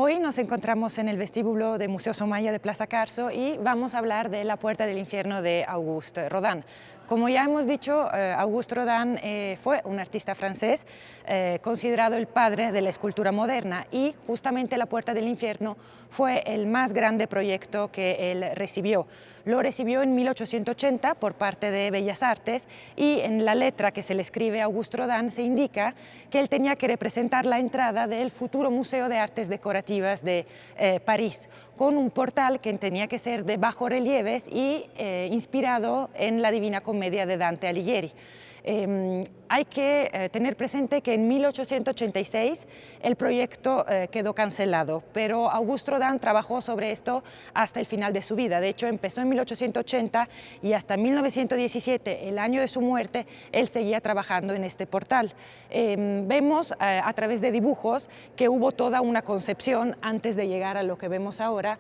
Hoy nos encontramos en el vestíbulo de Museo Soumaya de Plaza Carso y vamos a hablar de La Puerta del Infierno de Auguste Rodin. Como ya hemos dicho, Auguste Rodin fue un artista francés considerado el padre de la escultura moderna y justamente La Puerta del Infierno fue el más grande proyecto que él recibió. Lo recibió en 1880 por parte de Bellas Artes y en la letra que se le escribe a Auguste Rodin se indica que él tenía que representar la entrada del futuro Museo de Artes Decorativas de París, con un portal que tenía que ser de bajorrelieves y inspirado en la Divina Comedia de Dante Alighieri. Hay que tener presente que en 1886 el proyecto quedó cancelado, pero Auguste Rodin trabajó sobre esto hasta el final de su vida. De hecho, empezó en 1880 y hasta 1917, el año de su muerte, él seguía trabajando en este portal. Vemos a través de dibujos que hubo toda una concepción antes de llegar a lo que vemos ahora,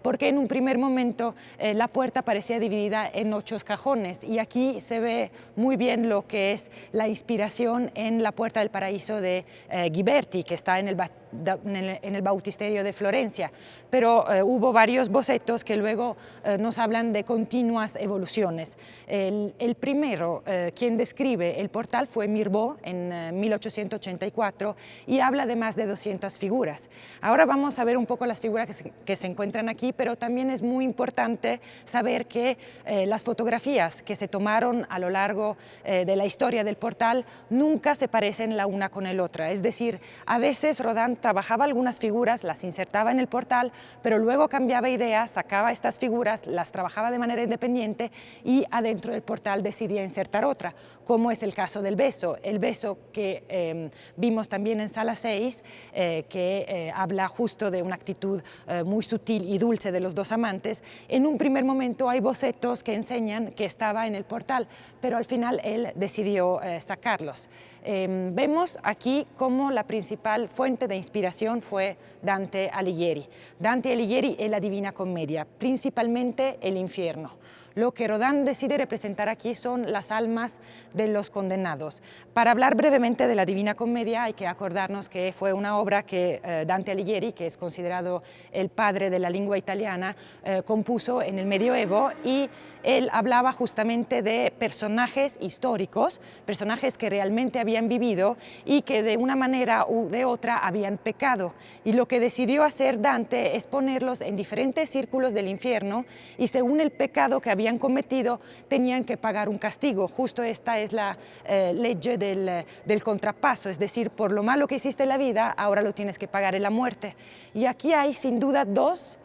porque en un primer momento la puerta parecía dividida en 8 cajones y aquí se ve muy bien lo que es la inspiración en la Puerta del Paraíso de Ghiberti, que está en el Bautisterio de Florencia, pero hubo varios bocetos que luego nos hablan de continuas evoluciones. El primero, quien describe el portal fue Mirbeau en 1884 y habla de más de 200 figuras. Ahora vamos a ver un poco las figuras que se encuentran aquí, pero también es muy importante saber que las fotografías que se tomaron a lo largo de la historia del portal nunca se parecen la una con la otra. Es decir, a veces Rodin trabajaba algunas figuras, las insertaba en el portal, pero luego cambiaba ideas, sacaba estas figuras, las trabajaba de manera independiente y adentro del portal decidía insertar otra, como es el caso del beso. El beso que vimos también en Sala 6, que habla justo de una actitud muy sutil y dulce de los dos amantes. En un primer momento hay bocetos que enseñan que estaba en el portal, pero al final él decidió sacarlos. Vemos aquí cómo la principal fuente de inspiración fue Dante Alighieri. Dante Alighieri y la Divina Comedia, principalmente el infierno. Lo que Rodin decide representar aquí son las almas de los condenados. Para hablar brevemente de la Divina Comedia hay que acordarnos que fue una obra que Dante Alighieri, que es considerado el padre de la lengua italiana, compuso en el Medioevo y él hablaba justamente de personajes históricos, personajes que realmente habían vivido y que de una manera u de otra habían pecado. Y lo que decidió hacer Dante es ponerlos en diferentes círculos del infierno y según el pecado que habían cometido tenían que pagar un castigo. Justo esta es la ley del contrapaso, es decir, por lo malo que hiciste en la vida, ahora lo tienes que pagar en la muerte. Y aquí hay sin duda dos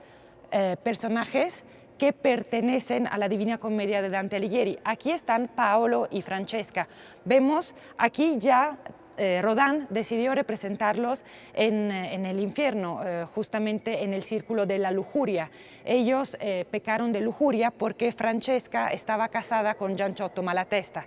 personajes que pertenecen a la Divina Comedia de Dante Alighieri. Aquí están Paolo y Francesca. Vemos aquí ya Rodin decidió representarlos en el infierno, justamente en el círculo de la lujuria. Ellos pecaron de lujuria porque Francesca estaba casada con Gianciotto Malatesta.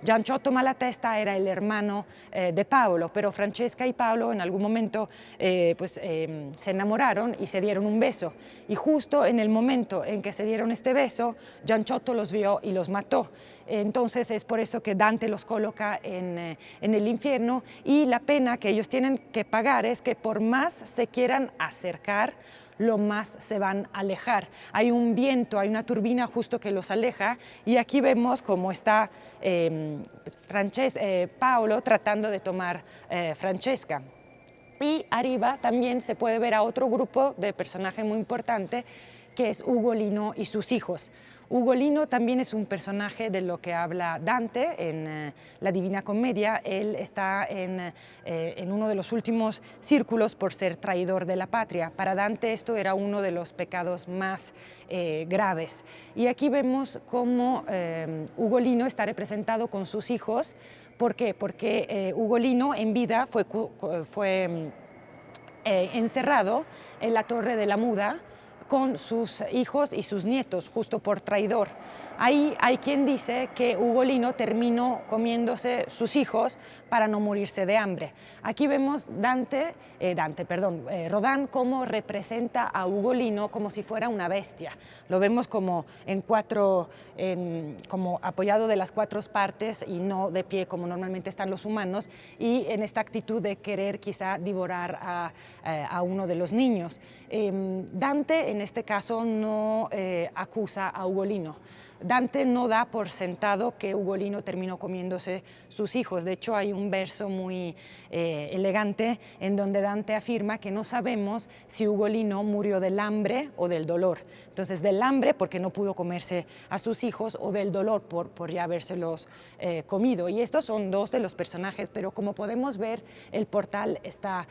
Gianciotto Malatesta era el hermano de Paolo, pero Francesca y Paolo en algún momento se enamoraron y se dieron un beso. Y justo en el momento en que se dieron este beso, Gianciotto los vio y los mató. Entonces es por eso que Dante los coloca en el infierno y la pena que ellos tienen que pagar es que por más se quieran acercar, lo más se van a alejar. Hay un viento, hay una turbina justo que los aleja y aquí vemos cómo está Paolo tratando de tomar Francesca. Y arriba también se puede ver a otro grupo de personajes muy importante que es Ugolino y sus hijos. Ugolino también es un personaje de lo que habla Dante en la Divina Comedia. Él está en uno de los últimos círculos por ser traidor de la patria. Para Dante esto era uno de los pecados más graves. Y aquí vemos cómo Ugolino está representado con sus hijos. ¿Por qué? Porque Ugolino en vida fue encerrado en la Torre de la Muda con sus hijos y sus nietos, justo por traidor. Ahí hay quien dice que Ugolino terminó comiéndose sus hijos para no morirse de hambre. Aquí vemos Rodin cómo representa a Ugolino como si fuera una bestia. Lo vemos como como apoyado de las cuatro partes y no de pie como normalmente están los humanos, y en esta actitud de querer quizá devorar a uno de los niños. Dante en este caso no acusa a Ugolino. Dante no da por sentado que Ugolino terminó comiéndose sus hijos. De hecho, hay un verso muy elegante en donde Dante afirma que no sabemos si Ugolino murió del hambre o del dolor. Entonces, del hambre porque no pudo comerse a sus hijos, o del dolor por ya habérselos comido. Y estos son dos de los personajes, pero como podemos ver, el portal está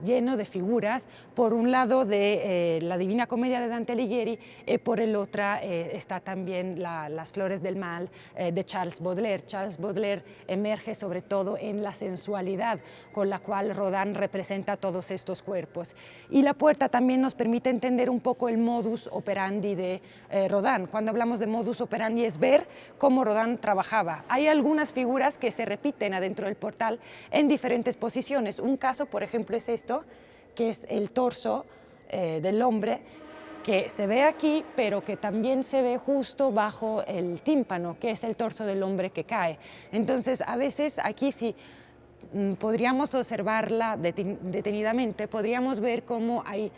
lleno de figuras. Por un lado de la Divina Comedia de Dante Alighieri, por el otro está también Las Flores del Mal de Charles Baudelaire. Charles Baudelaire emerge sobre todo en la sensualidad con la cual Rodin representa todos estos cuerpos. Y la puerta también nos permite entender un poco el modus operandi de Rodin. Cuando hablamos de modus operandi es ver cómo Rodin trabajaba. Hay algunas figuras que se repiten adentro del portal en diferentes posiciones. Un caso, por ejemplo, es esto, que es el torso del hombre, que se ve aquí, pero que también se ve justo bajo el tímpano, que es el torso del hombre que cae. Entonces, a veces aquí sí podríamos observarla detenidamente, podríamos ver cómo hay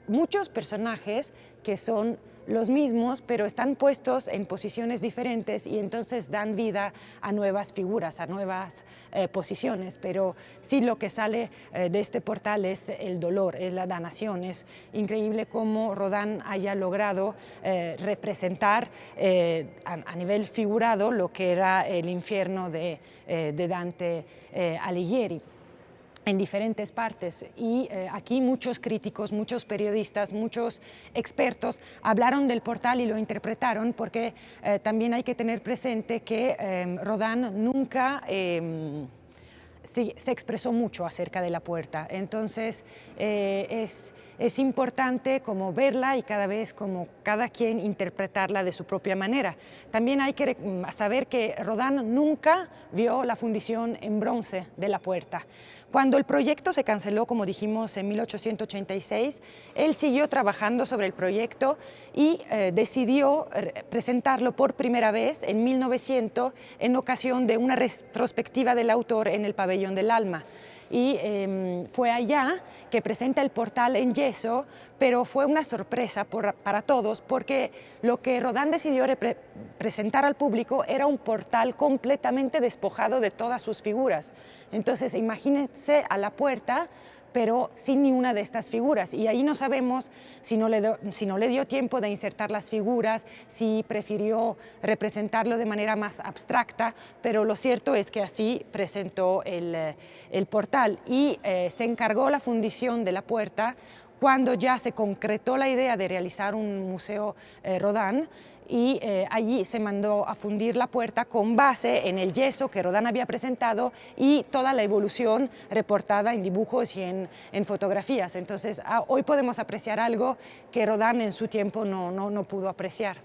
muchos personajes que son los mismos, pero están puestos en posiciones diferentes y entonces dan vida a nuevas figuras, a nuevas posiciones. Pero sí, lo que sale de este portal es el dolor, es la danación. Es increíble cómo Rodin haya logrado representar a nivel figurado lo que era el infierno de Dante Alighieri en diferentes partes. Y aquí muchos críticos, muchos periodistas, muchos expertos hablaron del portal y lo interpretaron, porque también hay que tener presente que Rodin nunca se expresó mucho acerca de la puerta. Entonces es importante como verla y cada vez como cada quien interpretarla de su propia manera. También hay que saber que Rodin nunca vio la fundición en bronce de la puerta. Cuando el proyecto se canceló, como dijimos, en 1886, él siguió trabajando sobre el proyecto y decidió presentarlo por primera vez en 1900 en ocasión de una retrospectiva del autor en el Pabellón del Alma. Y fue allá que presenta el portal en yeso, pero fue una sorpresa para todos, porque lo que Rodin decidió presentar al público era un portal completamente despojado de todas sus figuras. Entonces, imagínense a la puerta, pero sin ni una de estas figuras. Y ahí no sabemos si no le dio tiempo de insertar las figuras, si prefirió representarlo de manera más abstracta, pero lo cierto es que así presentó el portal. Y se encargó la fundición de la puerta cuando ya se concretó la idea de realizar un museo Rodin, y allí se mandó a fundir la puerta con base en el yeso que Rodin había presentado y toda la evolución reportada en dibujos y en fotografías. Entonces, hoy podemos apreciar algo que Rodin en su tiempo no pudo apreciar.